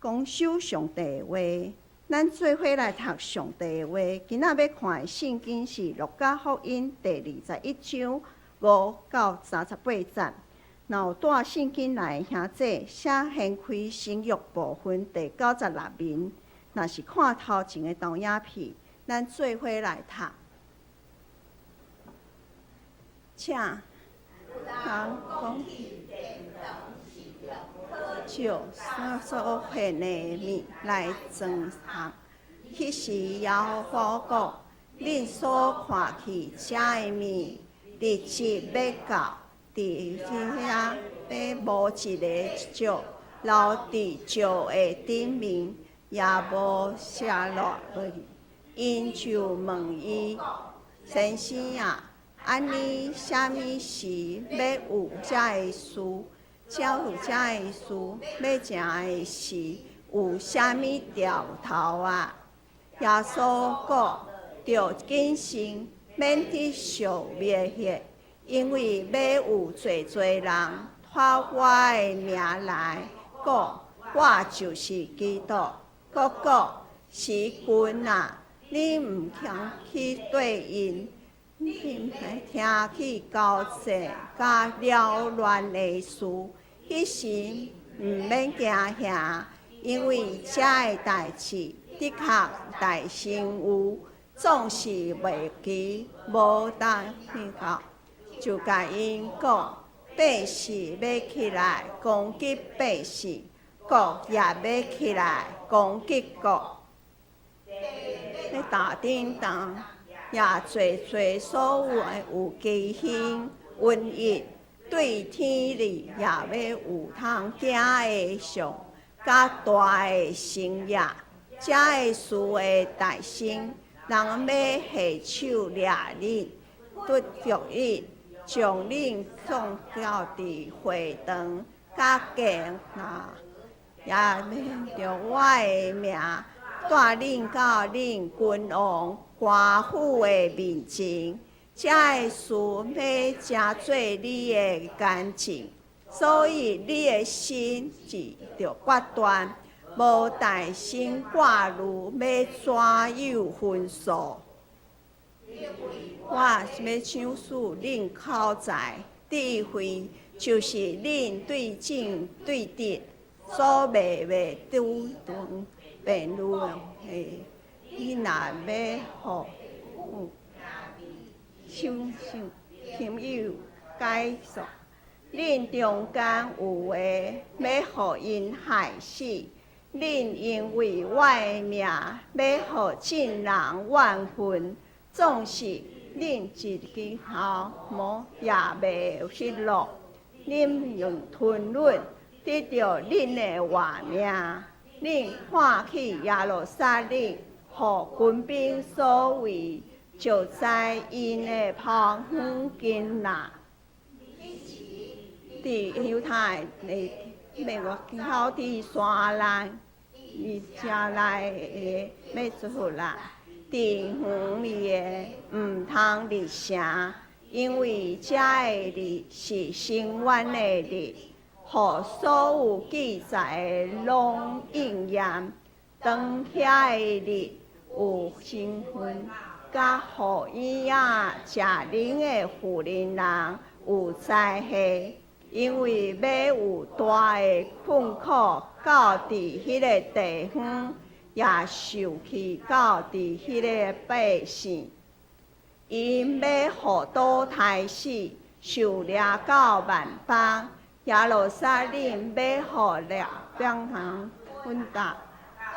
讲守上帝的话，咱做伙来读上帝的话。今仔要看的圣经是《路加福音》第21章5到38节。然后带圣经来的兄弟，写掀开生育部分第96面。若是看头前的投影片，咱做伙来读。请人讲就所献的物来装行。迄时耶和华讲：恁所看去食的物，日子要到，伫遐要无一个石留伫石的顶面，也无卸落去。因就问伊：先生啊，安尼啥物时要有遮个事？照有遮个事，要成的事，有啥物兆头啊？耶稣讲：着谨慎，免得受灭血，因为要有侪人托我的名来讲，我就是基督。佫讲：时君啊，你毋通去对因，你听去交战甲扰乱的事。迄时毋免惊吓，因为遮个代志的确大成有，总是袂期无当去到。就甲因讲：百姓要起来攻击百姓，国也要起来攻击国。咧大顶上也侪所有畸形瘟疫，对天里也要有通惊的相，甲大的星夜。遮个事的大成，人要下手掠恁，得着恁，将恁送到伫会堂，甲监那，也免着我的名，带恁到恁君王、官府的面前。遮个事要成做你的干净，所以你的心志着决断。无大心挂虑，要怎有分数？我要抢使恁口才智慧，就是恁对正对直，所袂拄当辩论的。你若要互亲友解说，恁中间有诶要互因害死。恁因为我的名，要互众人怨恨，总是恁一支毫毛也袂失落。恁用吞忍得到恁的活命。恁看去耶路撒冷，互军兵所围，就知因的炮远近啦。伫犹太的美国口伫山内。伊遮内个要出啦，伫远里的毋通入城，因为遮个日是伸冤的日，互所有记载的拢应验。当遐个日有身份，甲互婴仔食奶的妇人人有灾祸。因为要有大的困苦到伫迄个地方，也受气到伫迄个百姓。因要互倒胎死，受掠到万邦。耶路撒冷要互掠两行混搭，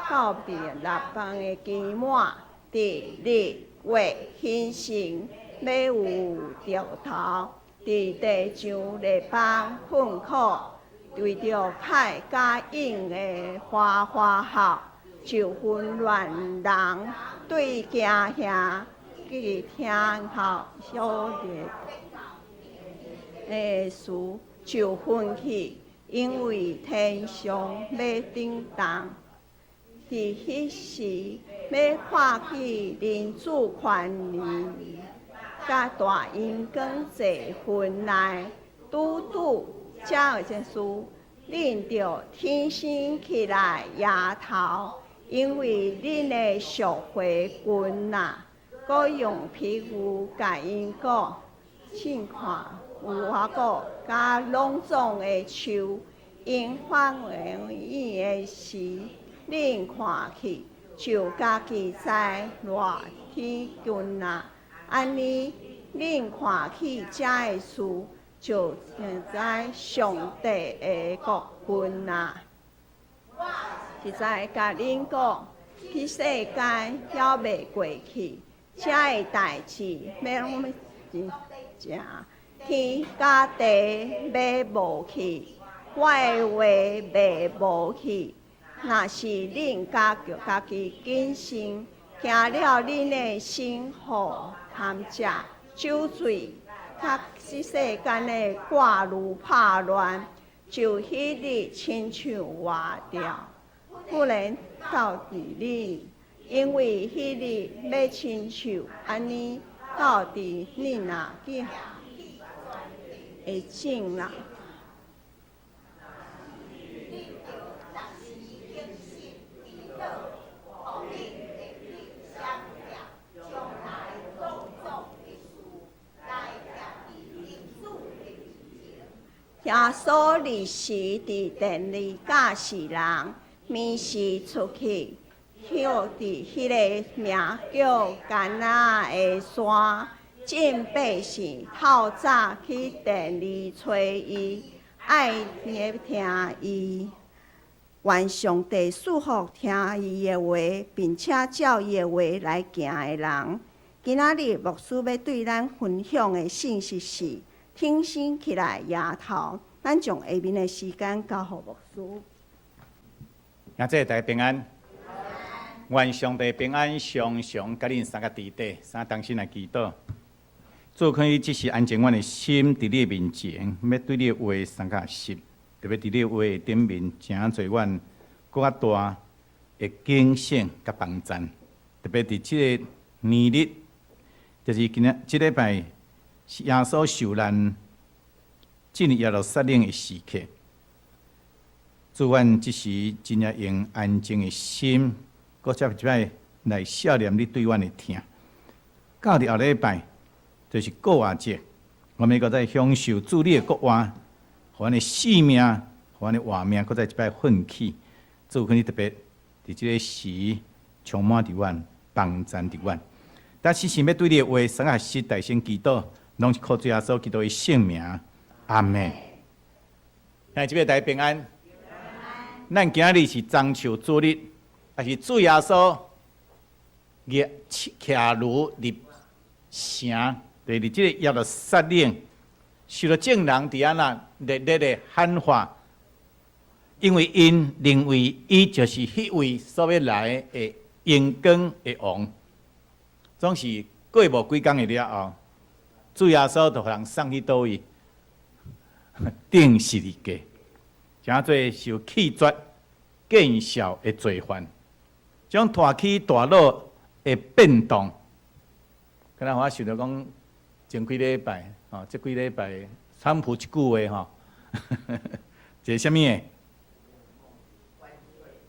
到别六邦的期满，伫日月星辰要有兆头。伫地上列邦困苦，为着歹甲应的花号，就混乱人对惊吓，去听候小烈的事就分去，因为天上要震动。伫迄时要看去人子权利。甲大阴光坐云内，拄遮个件事，恁着天生起来丫头，因为恁的社会群啊，搁用皮肤甲因讲，请看有法个甲隆重的树，因发言伊的时，恁看去就家己在热天群啊，安尼恁看去遮的事。就在上帝的国君啊！实在甲恁讲，这世间还未过去，这个代志要拢真正天甲地要无去，我的话袂无去。若是恁家己谨慎，行了恁的生活，贪食酒醉。较即世间的挂如拍乱，就迄日亲像活掉，不能到伫恁，因为迄日要亲像安尼到伫恁啊，会种啦。耶稣日时伫殿里教示人，暝时出去，迄伫迄个名叫干那的山，进百姓透早去殿里找伊，爱听伊。愿上帝祝福听伊的话，并且照伊的话来行的人。今仔日牧师要对咱分享的信息是：挺身起来，丫头。咱将下面的时间交予牧师。兄弟大家平安，愿上帝平安常常甲恁三个伫底，三同心来祈祷。主可以只是安静阮的心伫你面前，要对你的话三个实，特别伫你的话顶面，诚侪阮搁较大的警醒甲帮助。特别伫即个年日，就是今仔即礼拜是耶稣受难进入耶路撒冷的时刻。主，阮即时真正用安静的心，搁接一摆来孝念你对阮的听。到伫后礼拜，就是国活节，我们搁再享受主你的国活，互阮的性命，互阮的活命，搁再一摆奋起。主，可以特别伫即个时充满伫阮，帮助伫阮。但是想要对你的话，三个实大声祈祷，拢是靠主耶稣基督的圣名。阿门。现即个大家平安。咱今日是中秋主日，也是主耶稣骑驴入城，就是即个耶路撒冷，受到众人伫安那热烈的喊话，因为因认为伊就是迄位所要来的阳光的王。总是过无几工了后，主耶稣就互人送去倒位。定十字架，诚侪受气绝、见效的罪犯，将大起大落的变动。可能我想到讲，前几礼拜，这几礼拜，川普一句话，一个什么的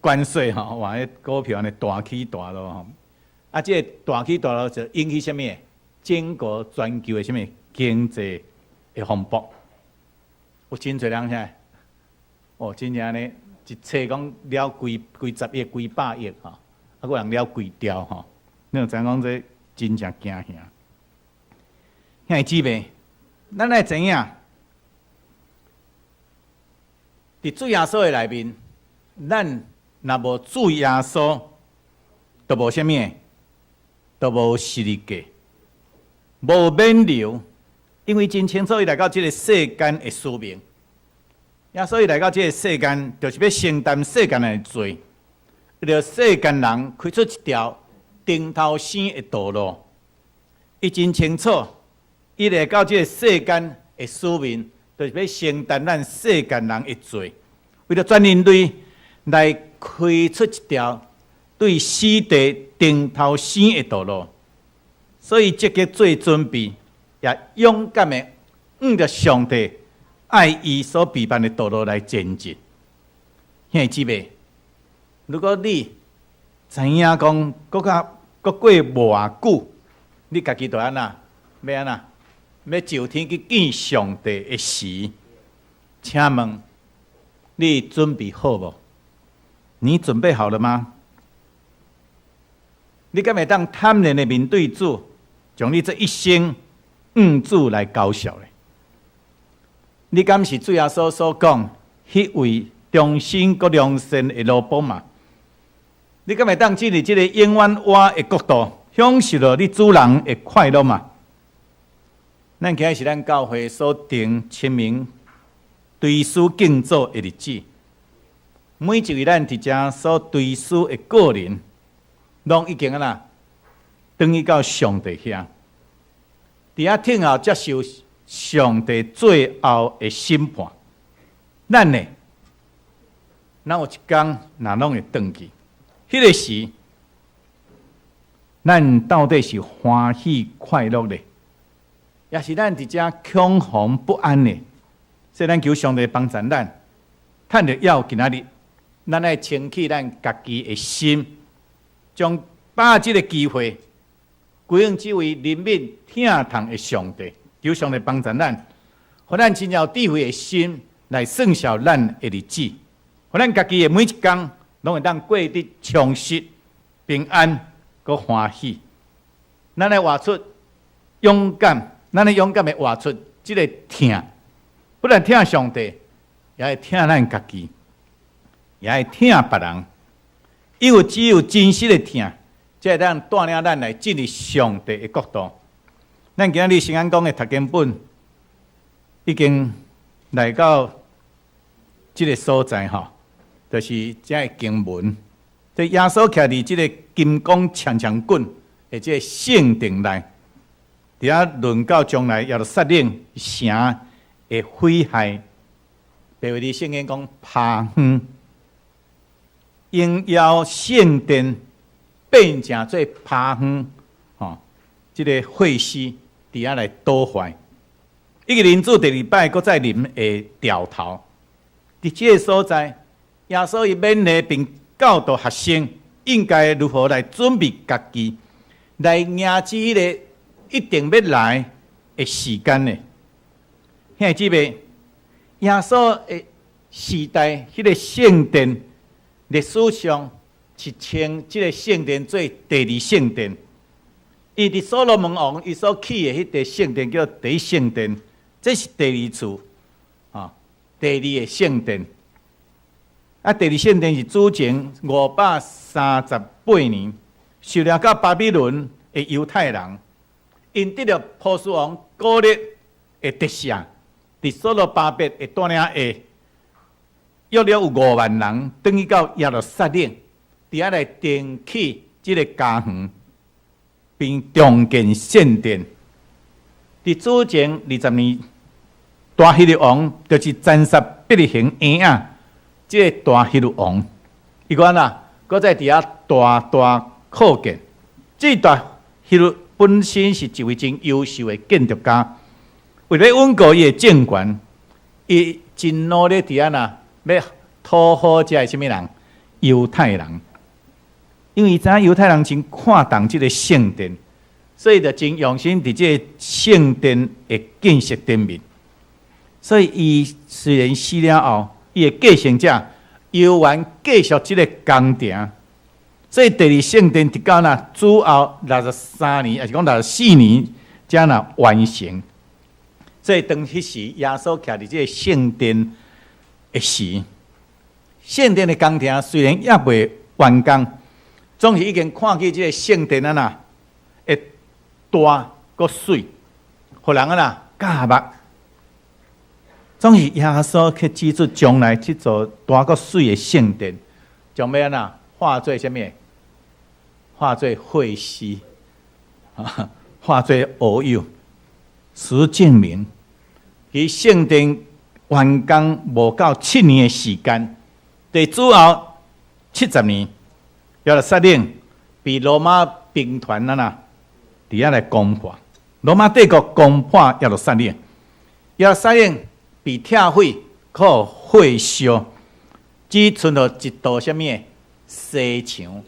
关税，话迄股票安尼大起大落，啊，这个大起大落就引起什么？整个全球的什么经济的风暴。有真侪人遐，真正呢，一册讲了几十亿、几百亿啊，个人了几条吼，你就知讲这真正惊吓。兄弟姊妹，咱来知影，伫主耶稣的内面，咱若无主耶稣，就无啥物，就无十字架，无免流。因为真清楚，伊来到这个世间的使命，所以来到这个世间，就是要承担世间的罪，为了世间人开出一条顶头生的道路。伊真清楚，伊来到这个世间的使命，就是要承担咱世间人的罪，为了全人类来开出一条对死地顶头生的道路，所以积极做准备。也勇敢的，着上帝爱伊所陪伴的道路来前进。兄弟姊妹，如果你知影讲，搁过偌久，你家己就安那，要安那，要就天去见上帝的时，请问你准备好无？你准备好了吗？你敢会当坦然的面对主，将你这一生主来交效咧？你敢是主耶稣所讲迄位忠心佮良善的罗波嘛？你敢会当进入这个永远活的国度，享受到你主人的快乐嘛？咱今日是咱教会所定清明对主敬祖的日子，每一位咱伫遮所对主的个人，拢已经啊转去到上帝遐，伫遐听候接受上帝最后的审判。咱呢，咱有一天若拢会转去，迄个时，咱到底是欢喜快乐咧，也是咱伫遮恐慌不安咧？所以咱求上帝帮助咱，趁着要今仔日，咱来清起咱家己的心，将把握这个机会，归向这位怜悯疼痛的上帝。求上帝帮助咱，互咱真有智慧的心来算小咱的日子，互咱家己的每一天拢会当过得充实、平安、佮欢喜。咱来活出勇敢，咱来勇敢的活出这个疼，不但疼上帝，也会疼咱家己，也会疼别人。因为只有真实的疼，才会当带领咱来进入上帝的国度。咱今日圣安讲的读经本已经来到这个所在吼，就是这个经文。这耶稣徛伫这个金光强强棍的这个圣殿内，伫遐论到将来耶路撒冷城的毁害，白话的圣经讲趴荒，应要圣殿变成做趴荒，吼，这个废墟。伫遐来倒坏，一个人主第二摆搁再临会掉头。伫这个所在，耶稣伊勉励并教导学生应该如何来准备家己，来迎接迄个一定要来的时间呢？兄弟姊妹，耶稣的时代，迄个圣殿历史上是称这个圣殿做第二圣殿。伊伫所罗门王伊所起的迄个圣殿叫第一圣殿，这是第二处啊，第二个圣殿。啊，第二圣殿是主前538年，受了到巴比伦的犹太人，因得了波斯王古列的特赦，伫所罗巴伯的带领下，约了有5万人，转去到耶路撒冷，伫遐来建起这个家园。并重建圣殿。伫主前20年，大希律王就是斩杀伯利恒婴仔，这个大希律王，伊讲啦，搁在伫遐大扩建。这大希律本身是一位真优秀的建筑家，为了稳固伊的政权，伊真努力伫遐呐，要讨好这什么人？犹太人。因为伊知影犹太人真看重这个圣殿，所以就真用心伫这个圣殿的建设顶面。所以伊虽然死了后，伊的继承者犹原继续这个工程。所以第二圣殿直到主后63年，还是讲64年，才完成。所以当迄时耶稣徛伫这个圣殿的时，圣殿的工程虽然也未完工。总是已经看见这个圣殿会大个水，互人甲目。总是耶稣去指出将来这座大个水的圣殿，将要化作什么？化作废墟，化作乌有。事证明，伊圣殿完工无到7年的时间，在主后70年。耶路撒冷被罗马兵团伫遐来攻破，罗马帝国攻破耶路撒冷，耶路撒冷被拆毁，可毁烧。只剩落一道什么西墙。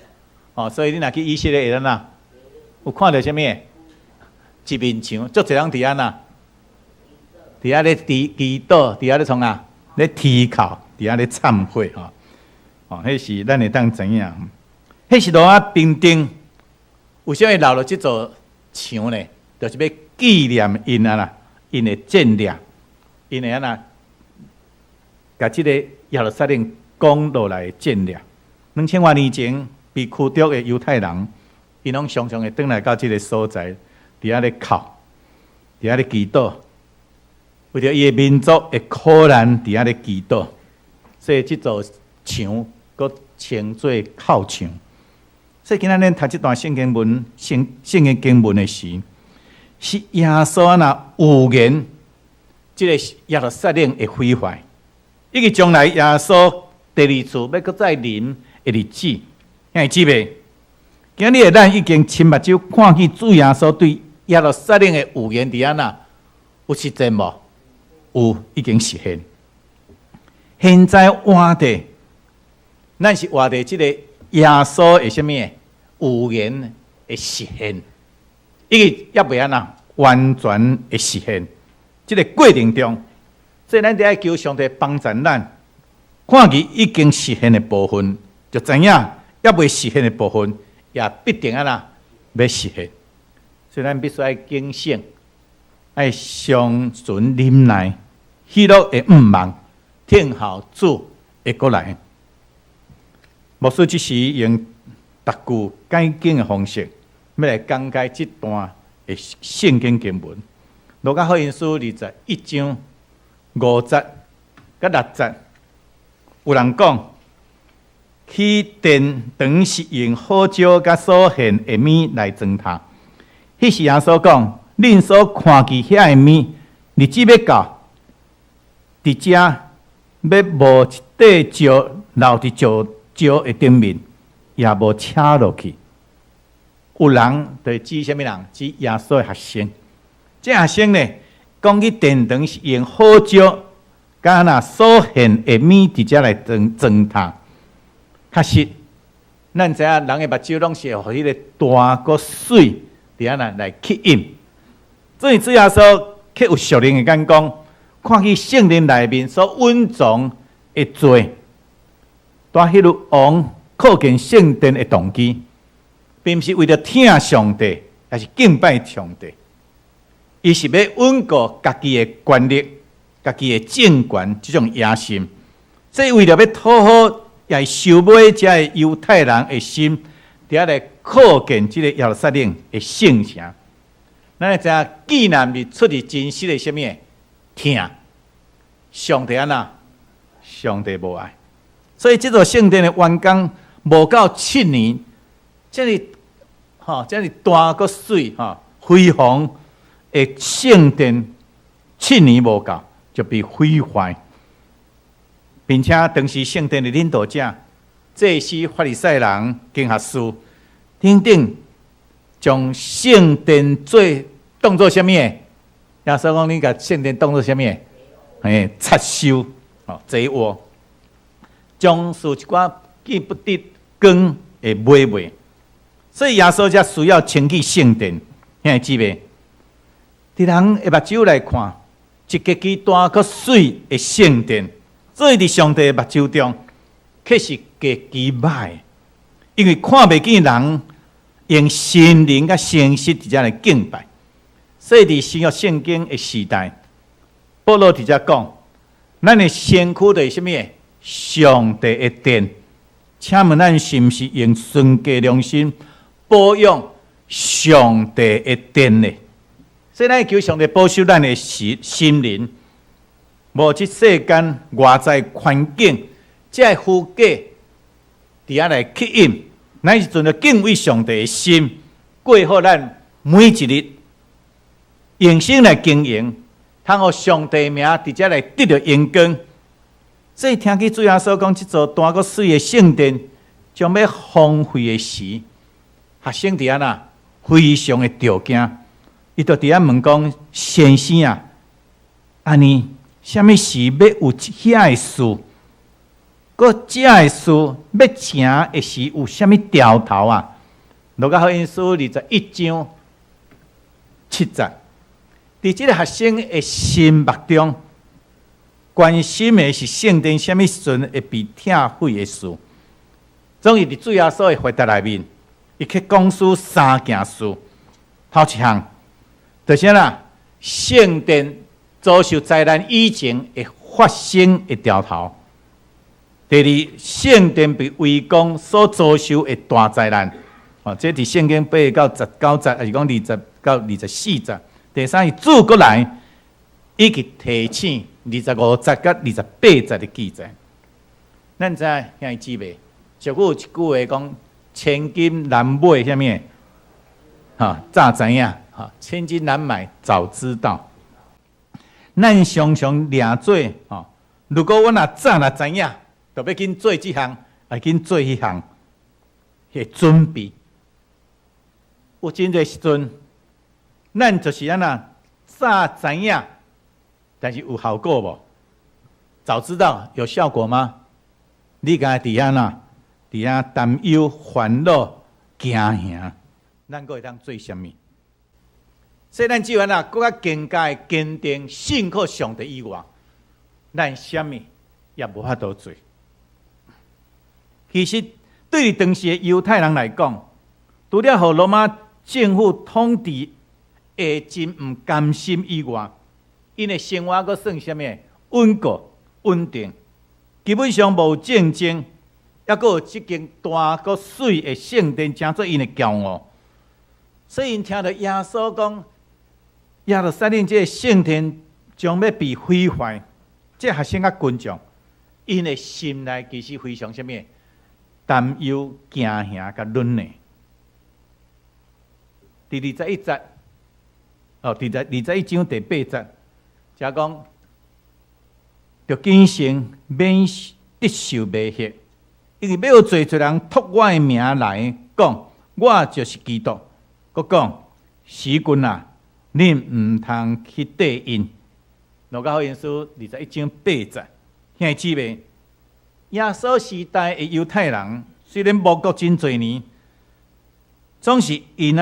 哦，所以你若去以色列会哪，有看到什么？一面墙，足侪人伫安那，伫遐咧祈祷，伫遐咧创啊，咧祈靠，伫遐咧忏悔吼。哦，迄是咱会当知影，迄是罗马兵丁为啥会留落即座墙呢？就是要纪念因啊啦，因的战略，因的安那，甲即个耶路撒冷攻落来的战略，2000多年前被驱逐的犹太人，因拢常常会转来到即个所在，伫遐咧哭，伫遐咧祈祷，为着伊的民族的苦难，伫遐咧祈祷，所以即座墙，佫称作哭墙。所以今仔咱读即段圣经文、圣经经文的时，是耶稣那预言，即个耶路撒冷会毁坏，以及将来耶稣第二次要搁再临的日子，会记袂？今日咱已经亲目睭看见主耶稣对耶路撒冷的预言伫安那，有实践无？有，已经实现。现在活的，咱是活的即个耶稣的什么预言的实现，伊个也袂安那完全的实现。即个过程中，所以咱得爱求上帝帮助咱，看见已经实现的部分，就知影也未实现的部分，也必定安那要实现。所以咱必须爱警醒，爱相存忍耐，喜乐的毋忘，听候主会过来。牧师即时用逐句解经的方式，要来讲解这段的圣经经文。路加福音书21章5节甲6节，有人讲，去殿堂是用好酒甲所献的米来装它。迄时耶稣讲，恁所看见遐的米，日子要到，伫遮要无一块石留伫石的顶面，也无扯落去。有人就指什么人？指耶稣的学生。这学生呢，讲去殿堂是用好石，甲那所献的米伫遮来装它。确实，咱知影人的目睭拢是互迄个大个水伫安那来吸引。所以主耶稣却有属灵的眼光，看去圣灵内面所蕴藏的罪，带迄个王靠近圣殿的动机，并不是为了听上帝，还是敬拜上帝。伊是要稳固家己的权力、家己的政权这种野心，所以为了要讨好也收买这个犹太人的心，伫遐来靠近这个耶路撒冷的圣城。咱会知影，既然是出于真实的什么听，上帝安那？上帝无爱，所以这座圣殿的完工无到7年，这里大个水辉煌的圣殿7年无到就被毁坏，并且当时圣殿的领导者，祭司、法利赛人、经学士等等，将圣殿当作什么？耶稣讲：你甲圣殿当作什么？拆修贼窝，将属一寡见不得光的买卖。所以耶稣才需要清洁圣殿，现在知袂？伫人的目睭来看，一个基大个水的圣殿，所以伫上帝的目睭中，却是极其歹，因为看袂见人用心灵甲诚实伫遮来敬拜。所以伫新约圣经的时代，保罗伫遮讲，咱的身躯就是什么？上帝的殿。请问咱是毋是用纯洁良心保养上帝的殿呢？所以咱求上帝保守咱的心灵，无即世间外在环境，这附加伫遐来吸引，咱是存着敬畏上帝的心，过好咱每一日。用心来经营，通互上帝名伫遮来得到荣光。所以听见主耶稣讲，这座大个水的圣殿将要荒废的时，学生伫安那非常的着惊，伊就伫遐问讲：先生啊，安尼什么时要有遐的事？个这的事要成的时有啥物条头啊？路加福音书21章7节，伫即个学生的心目中，关心的是圣殿啥物时阵会被拆毁的事。总是伫主耶稣的回答内面，伊去讲述3件事。头一项，就是啦，圣殿遭受灾难以前会发生的条头。第二，圣殿被围攻所遭受的大灾难，这伫圣经8到19节，还是讲20到24节。第三是主国来，以及提醒25节到28节的记载。咱知影兄弟姊妹，俗语有一句话讲：千金难买啥物？早知影，千金难买早知道。咱常常掠做，如果我若早知影。就要紧做这项，要紧做迄项，去准备。有真侪时阵，咱就是安那早知影，但是有效果无？早知道有效果吗？你敢伫遐呐？伫遐担忧、烦恼、惊吓，咱阁会当做啥物？所以咱只有呐，更加更加的坚定信靠上帝以外，咱啥物也无法度做。其实，对于当时的犹太人来讲，除了互罗马政府统治会真唔甘心以外，因的生活阁算啥物？稳固、稳定，基本上无战争，还阁有即间大阁水的圣殿，诚做因的骄傲。所以因听到耶稣讲，耶路撒冷这个圣殿将要被毁坏，这学生甲群众，因的心内其实非常啥物？担忧、惊吓、甲忍耐。第21节，第21章第8节，则讲，着谨慎免得受迷惑，因为要有做一人托我的名来讲，我就是基督。佮讲，时君啊，恁唔通去对因。路加福音书21章8节，兄弟姊妹。耶稣时代的犹太人，虽然亡国真侪年，总是因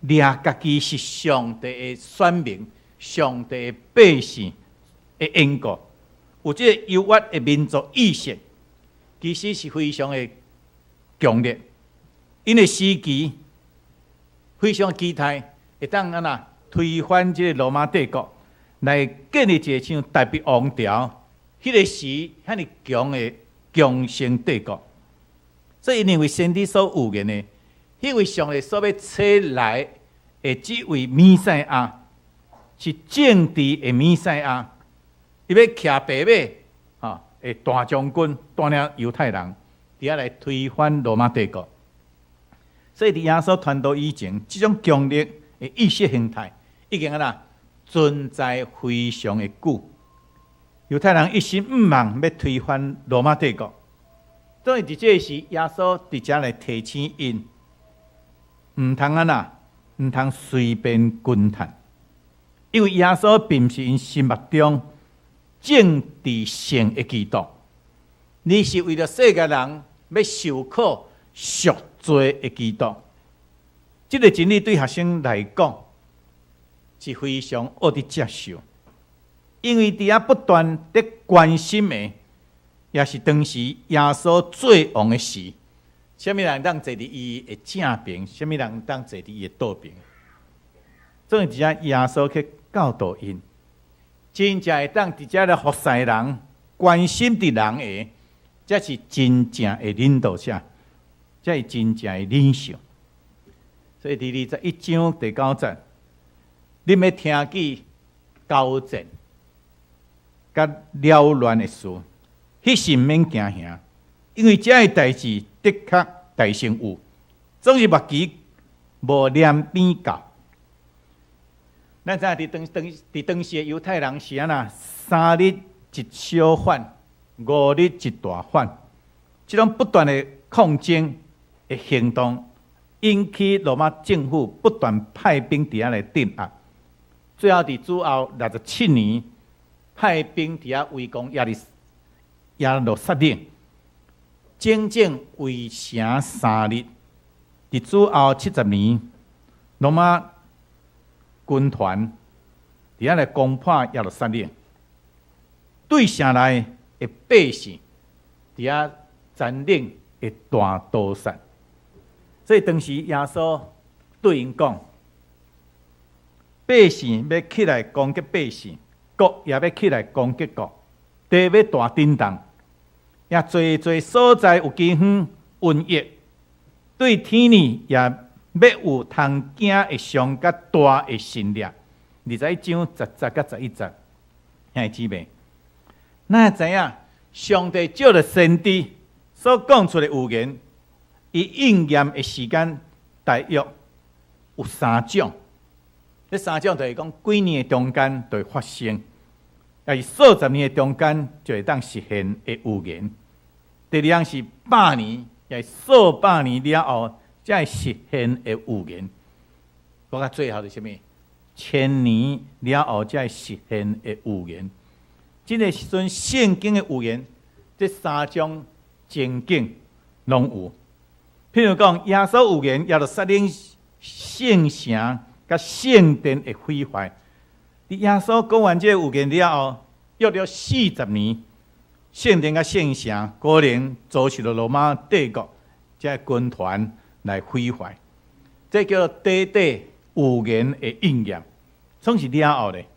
掠家己是上帝的选民、上帝的百姓的缘故，有这个优越的民族意识，其实是非常的强烈。因的时期非常期待会当推翻这个罗马帝国，来建立一个像大庇王朝，迄个时遐尼强的。强盛帝国，所以因为先知所预言的，迄位上帝所要找来的这位弥赛亚，是政治的弥赛亚，伊要骑白马，的大将军带领犹太人，伫遐来推翻罗马帝国。所以伫耶稣传道以前，这种强烈的意识形态已经存在非常的久。犹太人一心毋忘要推翻罗马帝国，所以伫这时，耶稣伫遮来提醒因，毋通随便滚谈，因为耶稣并不是因心目中政治性的基督，你是为了世界人要受苦赎罪的基督。这个真理对学生来讲是非常恶的接受。因为伫遐不断的关心的，也是当时耶稣最王的时。什么人当坐伫伊的正边，什么人当坐伫伊的倒边。总是伫遐耶稣去教导因，真正会当伫遮来服侍人、关心伫人的，这是真正的领导者，这是真正的领袖。所以伫21章第9节，你要听见交战。甲了乱的事，迄时毋免惊吓，因为这个代志的确大成有，总是目期无念边到。咱知影伫当时的犹太人是3日一小反，5日一大反，这种不断的抗争的行动，引起罗马政府不断派兵伫遐来镇压，最后伫主后67年。派兵伫遐围攻亚历山大，整整围城3日。伫主后70年，罗马军团伫遐来攻破耶路撒冷，对城内的百姓伫遐占领的大屠杀。所以当时耶稣对因讲：百姓要起来攻击百姓，国也要起来攻击国，地要大震动，也侪所在有饥荒、瘟疫。对天理也要有通惊的上较大的信力。21章10到11节，兄弟姊妹，咱知影上帝借着先知所讲出的预言，伊应验的时间大约有3种。这3种就是讲，几年的中间就会发生，也是数十年的中间就会当实现的预言。第二样是100年。也数百年了后，才会实现的预言。我甲最后是什么？1000年了后才会实现的预言。这个时阵圣经的预言，这3种情景拢有。譬如讲，耶稣预言耶路撒冷圣城甲圣殿的毁坏。耶稣讲完这个预言了后，约了40年。圣殿甲圣城可能遭受到罗马帝国这军团来毁坏，这叫做短短预言的应验。从是了后咧，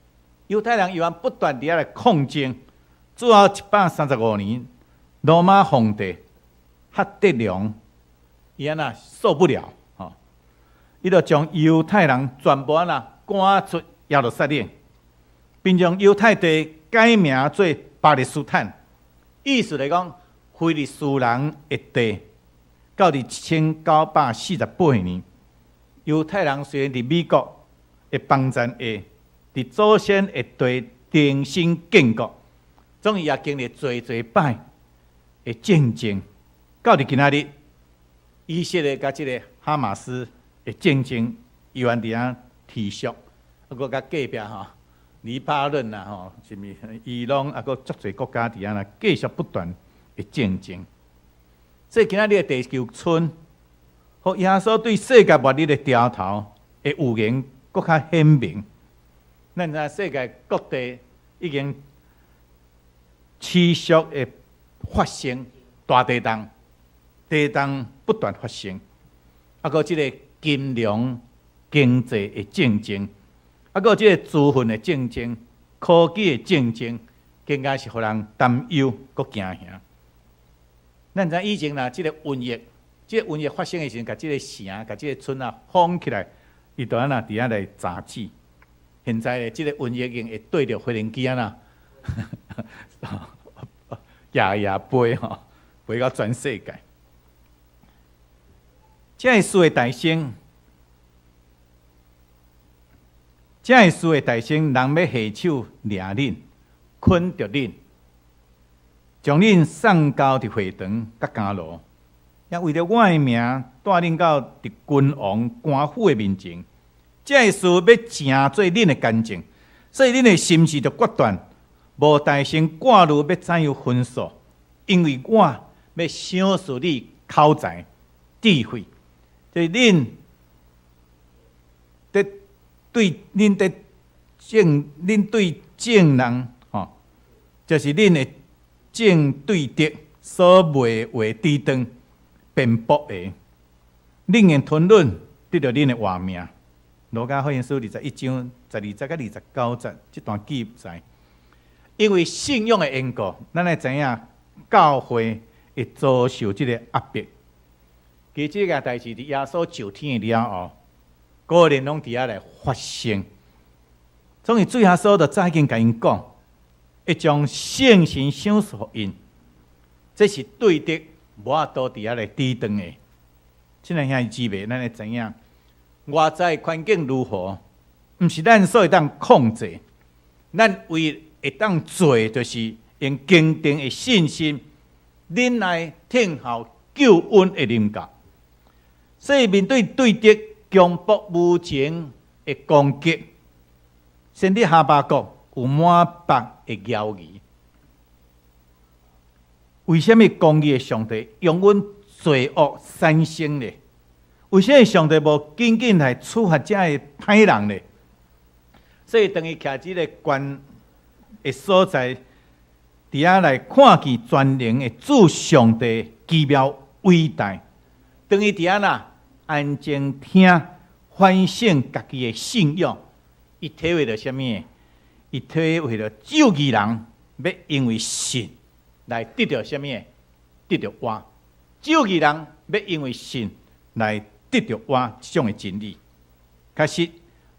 犹太人又不断地来抗争，最后135年，罗马皇帝哈德良伊受不了，伊就将犹太人全部赶出耶路撒冷，并将犹太地改名做巴勒斯坦。意思来讲，非利士人的地，到1948年，犹太人虽然伫美国的帮衬下，伫祖先的地重新建国，总也经历侪摆的战争，到伫今仔日，以色列甲即个哈马斯的战争依然伫遐持续，佮甲隔壁黎巴嫩什么伊朗佮足侪国家伫遐继续不断的战争。所以今仔日的地球村，和耶稣对世界末日的掉头的预言更较鲜明。咱知世界各地已经持续的发生大地动，地动不断发生，佮即个金融经济的竞争。佮即个资讯的竞争、科技的竞争，更加是互人担忧、佮惊吓。咱知以前即个瘟疫，即个瘟疫发生的时阵，甲即个城、甲即个村封起来，伊就伫遐来查止。现在即个瘟疫已经会对着飞行机飞飞到全世界。这个事的大声。这个事的大声，人要下手掠恁，捆着恁，将恁送到伫会堂甲监牢，也为了我的名带恁到伫君王官府的面前。这个事要成做恁的干净，所以恁的心志就决断，无大声挂虑要怎样分数，因为我要赏赐你口才、智慧，所以恁对恁对正人就是恁的正对敌所袂为抵挡辩驳的，恁的吞论得到恁的活命。罗家福音书21章12节到29节这段记载，因为信仰的缘故，咱会知影教会会遭受这个压迫。其实这个代志伫耶稣上天了后，个人拢伫遐来发生，所以主耶稣就早已经甲因讲，会将圣神赏赐予因，这是对的，无法度伫遐来抵挡的。亲爱兄弟姊妹，咱会知影，外在环境如何，毋是咱所会当控制，咱唯会当做，就是用坚定的信心，忍耐听候救恩的临到。所以面对对敌强迫无情的攻击，先知哈巴谷有满腹的忧疑。为什么公义的上帝用阮罪恶产生呢？为什么上帝无紧紧来处罚这个歹人呢？所以当伊徛即个关的所在，伫遐来看见全能的主上帝奇妙伟大。当伊伫遐呐安静听，反省家己的信仰，伊体会到什么？伊体会到救义人要因为信来得到什么？得到活。救义人要因为信来得到活，这种的真理。确实，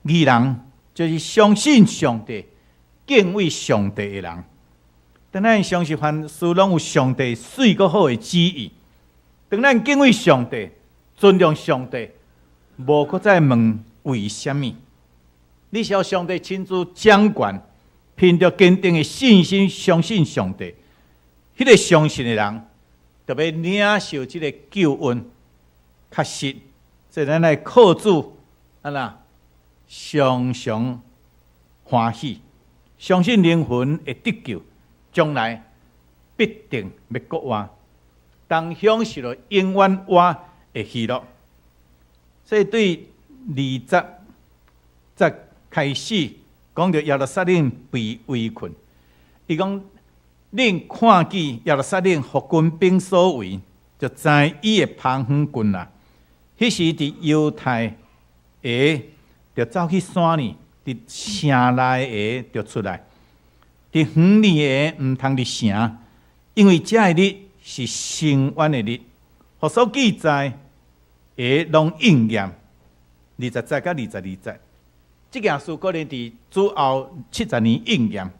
义人就是相信上帝、敬畏上帝的人。当咱相信凡事拢有上帝水阁好的旨意，当咱敬畏上帝、尊重上帝，无搁再问为什么。你是要上帝亲自掌管，凭着坚定的信心相信上帝，迄个相信的人，就要领受这个救恩。确实，这咱来靠主，常常欢喜，相信灵魂会得救，将来必定要国活，当享受了永远活的喜乐。所以对20节开始讲到耶路撒冷被围困，伊讲恁看见耶路撒冷伏军兵所围，就知伊的旁远军啦。迄时伫犹太的就走去山里，伫城内的就出来，伫远里的毋通入城，因为这个日是伸冤的日，互所记载的拢应验。20节甲22节，这件事可能伫主后70年应验。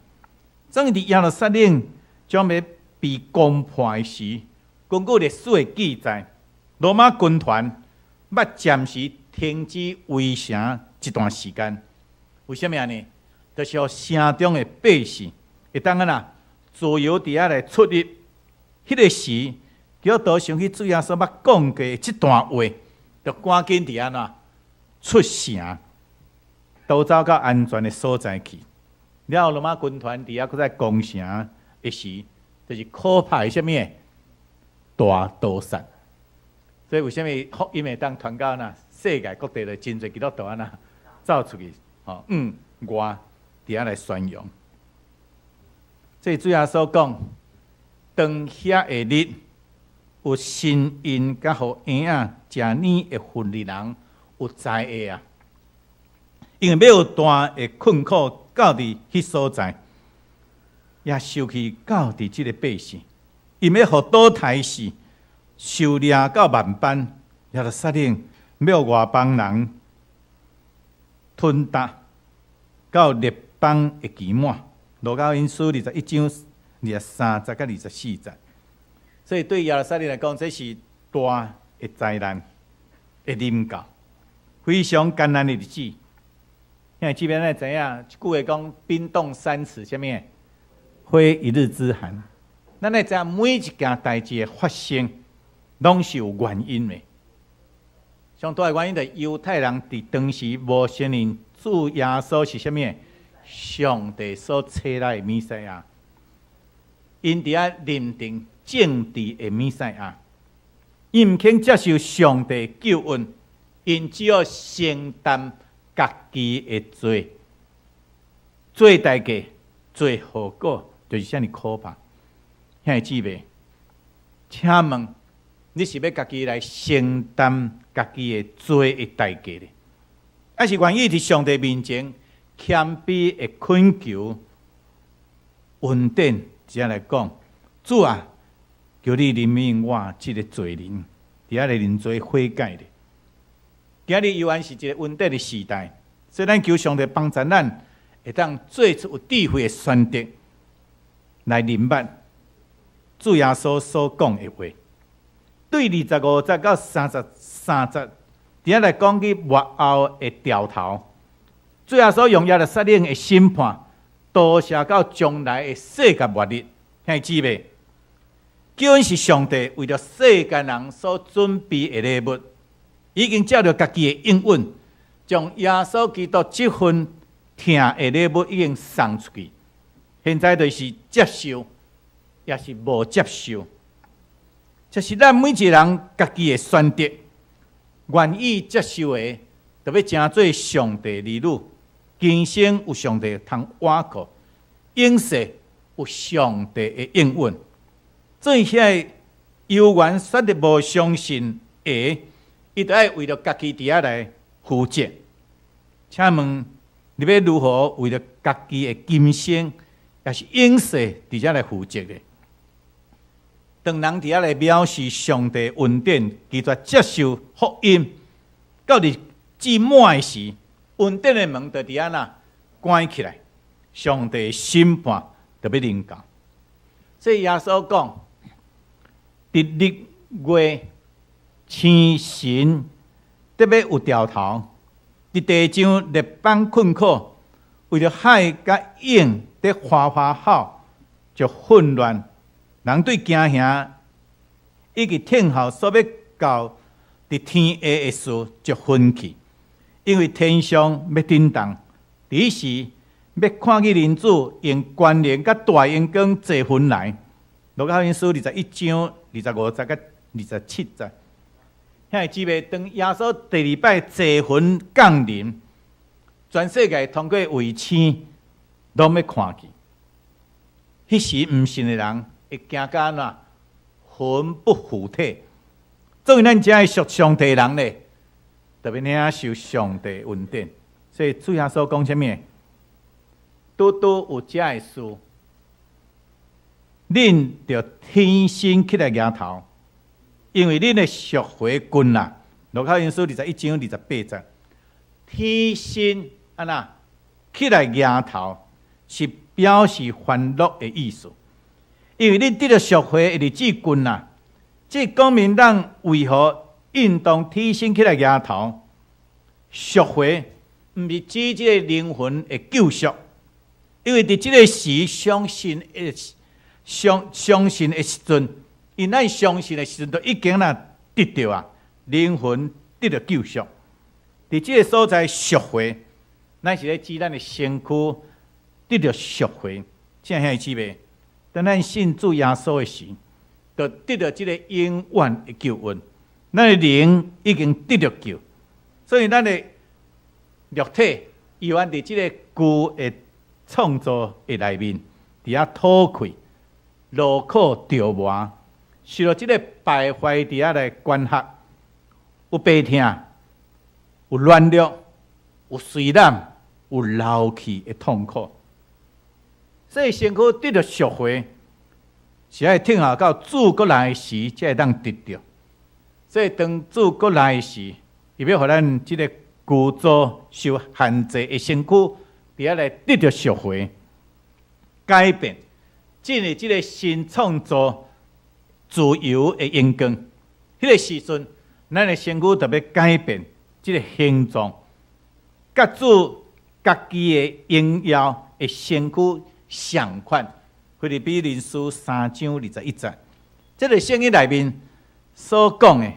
总伫耶路撒冷将要被攻破的时，根据历史的记载，罗马军团要暂时停止围城一段时间。为什么呢？就是让城中的百姓会当自由伫遐来出入。迄个时，叫多想起主耶稣捌讲过这段话，就赶紧伫遐出城，都走到安全的所在去。了后，罗马军团伫遐搁在攻城的时，就是可怕的什么大屠杀。所以为什么福音会当传到世界各地的真侪基督徒走出去，外伫遐来宣扬。这主耶稣讲，当遐个日，有神因甲互婴仔食年的份的人有知会啊，因为要有大的困苦到伫迄所在，也受去到伫即个百姓，因要互倒台时受掠到万般，耶路撒冷要外邦人吞达到列邦的期满。路加因书21章23节甲24节，所以对耶路撒冷来讲，这是大的灾难的临到，非常艰难的日子。因为这边咱知影，一句话讲冰冻三尺，什么？非一日之寒。咱来知影每一件代志的发生，拢是有原因的。上大的原因就是犹太人伫当时无承认主耶稣是什么？上帝所差来的弥赛亚，因伫遐认定政治的弥赛亚，因毋肯接受上帝救恩，因只要承担家己的罪，做代价、做后果，就是遮尔可怕。兄弟姊妹，请问你是要家己来承担家己的罪的代价呢，还是愿意伫上帝面前？谦卑的恳求，稳定，只来讲，主啊，求你怜悯我这个罪人，伫遐来认罪悔改的。今日犹原是一个稳定的时代，所以咱求上帝帮助咱，会当做出有智慧的选择，来明白主耶稣所讲的话。对25节到33节，伫遐来讲去末后的调头。主耶稣用耶路撒冷的审判，导射到将来的世界末日。兄弟姊妹，救恩是上帝为了世间人所准备的礼物，已经照着家己的应允，将耶稣基督这份疼的礼物已经送出去。现在就是接受，也是无接受，就是咱每一个人家己的选择，愿意接受的，就要成做上帝儿女。今生有上帝通倚靠，永世有上帝的应允。做遐犹原选择无相信的，伊就要为了家己伫遐来负责。请问你要如何为了家己的今生，也是永世伫遮来负责的？当人伫遐来藐视上帝恩典，拒绝接受福音，到日至满的时，恩典的门就伫遐那关起来，上帝审判就要临到。所以耶稣讲，伫日月星辰得要有条头，伫地上列邦困苦，为了海甲影得哗哗号，就混乱。人对惊吓以及天后所要到伫天下的事就分去，因为天上要震动，第时要看见人子用冠冕甲大荧光坐云来。路加福音书21章25节甲27节，遐姊妹，当耶稣第二摆坐云降临，全世界通过卫星拢要看见。迄时毋信的人会惊到安怎？魂不附体。作为咱遮的属上帝的人呢，特别领受上帝的恩典。所以主耶稣讲什么？拄拄有遮的事，恁着天生起来摇头，因为恁的赎回君啦。路加福音书21章28节，天生安那起来摇头，是表示欢乐的意思。因为恁得到赎回的日子近啦，这讲明咱为何运动天生起来摇头？赎回毋是指这个灵魂的救赎，因为伫这个时相信的时阵，因咱相信的时阵，就已经得到啊，灵魂得到救赎。伫这个所在赎回，咱是咧指咱的身躯得到赎回，这样姊妹。当咱信主耶稣的时，就得到这个永远的救恩。咱的灵已经得到救，所以咱的肉体依然伫这个旧的创造的内面，伫遐吐气、劳苦、着磨，受到这个败坏伫遐来关吓，有病痛、有软弱、有衰懒、有劳气的痛苦。所以身躯得到赎回，是爱听候到主国来的时，才会当得到。所以当主国来的时，伊要互咱即个旧造受限制的身躯，伫遐来得到赎回、改变，进入即个新创造自由的阳光。迄个时阵，咱的身躯特别改变即个形状，甲主家己的荣耀的身躯相款。腓立比人书3章21节，这个圣经内面所讲的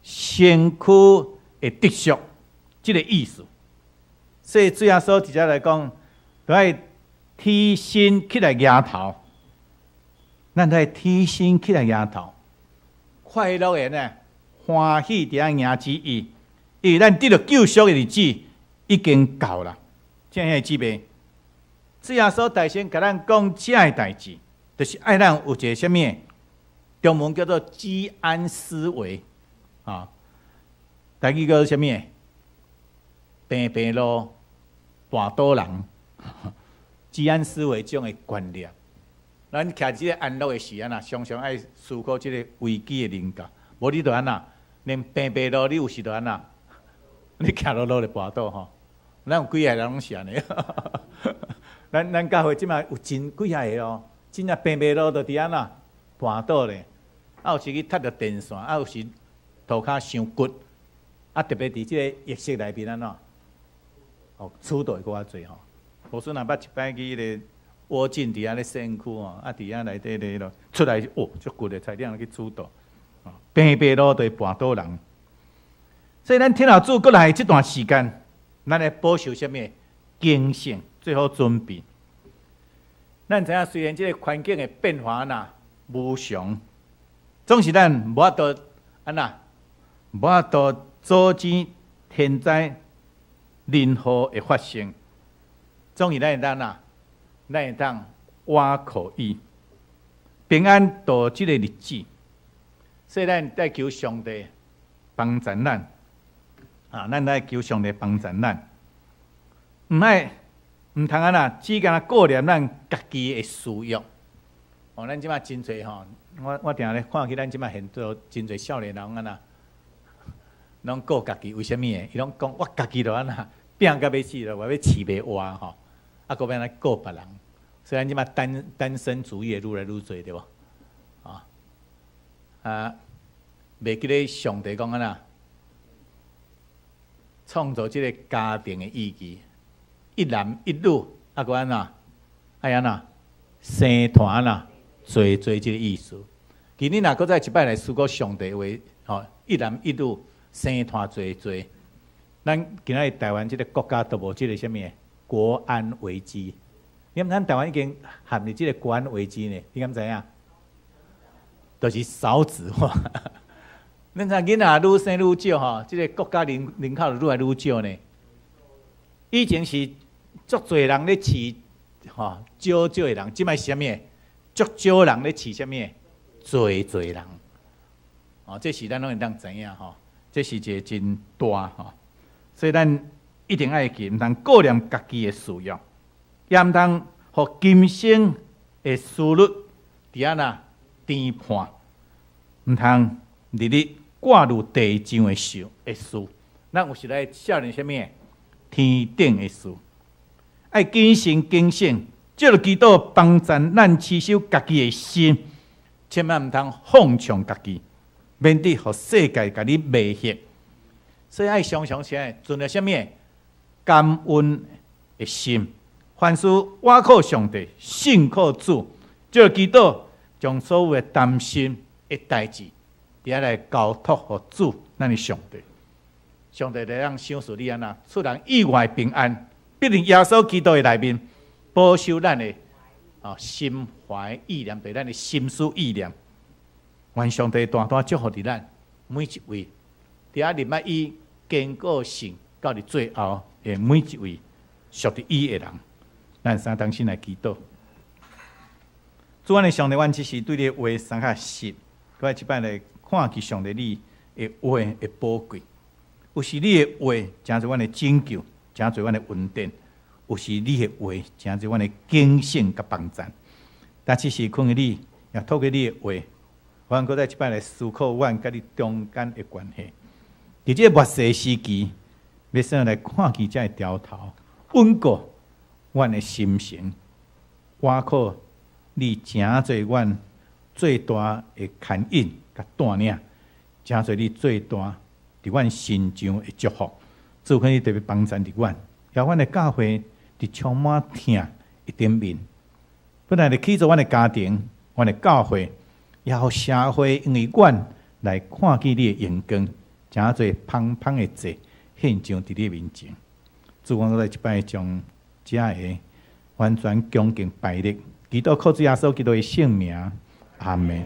身躯的得赎，这个意思。所以主耶稣直接来讲，都要天生起来摇头，咱都要天生起来摇头，快乐的呢，欢喜伫遐迎之意，因为咱得到救赎的日子已经到了。这样姊妹。主耶稣大先甲咱讲这个代志，就是爱咱有一个什么，中文叫做基安思维啊。台语叫什么？平平路半岛人，基安思维这种的观念。咱徛即个安乐的时阵啊，常常爱思考即个危机的临到。无你就安那，连平平路你有时就安那，你徛落路就半岛吼。咱有几个人拢是安尼。咱教会即卖有真几下个哦，真正平平路就伫安那盘倒咧，有时去踢着电线，有时涂骹伤骨，特别伫即个疫情内面安怎，厝倒会搁较济吼。无算若捌一摆去迄个窝进伫遐咧身躯吼，伫遐内底咧咯，出来足骨的，才点去厝倒。平平路就是盘倒人，所以咱听候主过来这段时间，咱来保守什么？警醒。最好准备。咱知影，虽然这个环境的变化无常，总是咱无法度安那，无法度阻止天灾人祸的发生。总是咱会当咱会当倚靠伊，平安度即个日子。所以咱在求上帝帮助咱，咱在求上帝帮助咱，毋通安那，只干顾念咱家己的私欲。咱即马真侪我定咧看起咱即马现做真侪少年人安那，拢顾家己，为虾米？伊拢讲我家己就安那拼甲要死了，我要饲袂活吼，搁要安尼顾别人。所以咱即马单身主义愈来愈侪，对无？袂记咧上帝讲安那，创造即个家庭的意义，一男一女，搁安那，爱安那，生团啦，做即个意思。今日若搁再一摆来思考上帝话，一男一女生团做，咱今仔日台湾即个国家都无即个啥物国安危机。你咱台湾已经陷入即个国安危机呢？你敢知影？就是少子化。恁看囡仔愈生愈少即个国家人口愈来愈少呢。以前是足侪人咧饲少的人，即摆是啥物？足少人咧饲啥物？侪人。这是咱拢会当知影这是一个真大所以咱一定爱记，毋通顾念家己的事业，也毋通互今生的思虑伫安那颠判，毋通日日挂入地上的事。咱有时来少年啥物？天顶的事，爱谨慎警醒，借着基督帮助咱持守家己的心，千万毋通放纵家己，免得互世界甲你迷惑。所以爱常常起来，存着啥物？感恩的心，凡事倚靠上帝，信靠主，借着基督将所有的担心的代志，伫遐来交托互主，咱的上帝。上帝来让赏赐你安那出人意外平安，必定耶稣基督的内面保守咱的心怀意念，对咱的心思意念。愿上帝大大祝福伫咱每一位，伫遐入摆以坚固性到伫最后的每一位属于伊的人。咱三当心来祈祷。主安的上帝，阮只是对你的话相较熟，我即摆来看见上帝你的话的宝贵。有时你的话真侪阮的拯救，真侪阮的恩典；有时你的话真侪阮的警醒甲帮助。但只是看见你，也透过你的话，阮搁再一摆来思考阮甲你中间的关系。伫这末世时期，要使来看见这条头，稳固阮的心神，倚靠你真侪阮最大的牵引甲带领，真侪你最大伫阮心上的祝福，主可以特别帮助伫阮，也阮的教会伫充满疼一点面，本来伫起做阮的家庭、阮的教会，也互社会因为阮来看见你的阳光，真侪芳芳的祭献上伫你面前。主，我来一摆将这个完全恭敬拜礼，祈祷靠主耶稣基督的圣名，阿门。